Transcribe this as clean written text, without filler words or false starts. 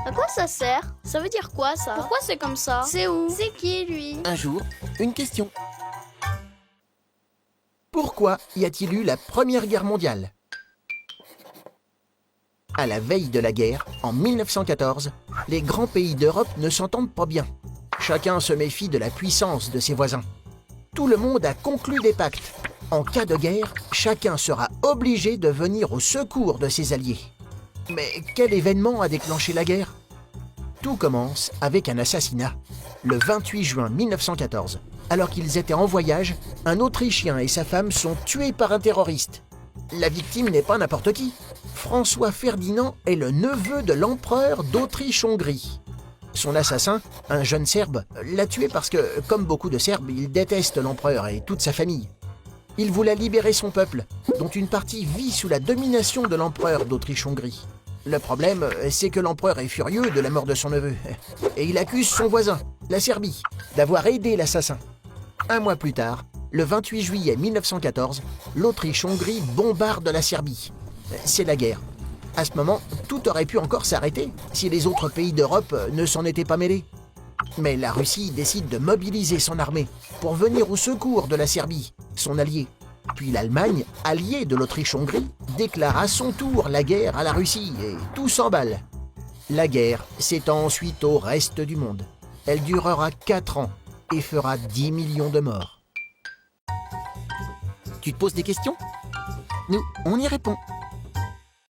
À quoi ça sert? Ça veut dire quoi, ça? Pourquoi c'est comme ça? C'est où? C'est qui, lui? Un jour, une question. Pourquoi y a-t-il eu la Première Guerre mondiale? À la veille de la guerre, en 1914, les grands pays d'Europe ne s'entendent pas bien. Chacun se méfie de la puissance de ses voisins. Tout le monde a conclu des pactes. En cas de guerre, chacun sera obligé de venir au secours de ses alliés. Mais quel événement a déclenché la guerre? Tout commence avec un assassinat. Le 28 juin 1914, alors qu'ils étaient en voyage, un Autrichien et sa femme sont tués par un terroriste. La victime n'est pas n'importe qui. François Ferdinand est le neveu de l'empereur d'Autriche-Hongrie. Son assassin, un jeune Serbe, l'a tué parce que, comme beaucoup de Serbes, il déteste l'empereur et toute sa famille. Il voulait libérer son peuple, dont une partie vit sous la domination de l'empereur d'Autriche-Hongrie. Le problème, c'est que l'empereur est furieux de la mort de son neveu, et il accuse son voisin, la Serbie, d'avoir aidé l'assassin. Un mois plus tard, le 28 juillet 1914, l'Autriche-Hongrie bombarde la Serbie. C'est la guerre. À ce moment, tout aurait pu encore s'arrêter si les autres pays d'Europe ne s'en étaient pas mêlés. Mais la Russie décide de mobiliser son armée pour venir au secours de la Serbie, son allié. Puis l'Allemagne, alliée de l'Autriche-Hongrie, déclare à son tour la guerre à la Russie et tout s'emballe. La guerre s'étend ensuite au reste du monde. Elle durera 4 ans et fera 10 millions de morts. Tu te poses des questions? Nous, on y répond.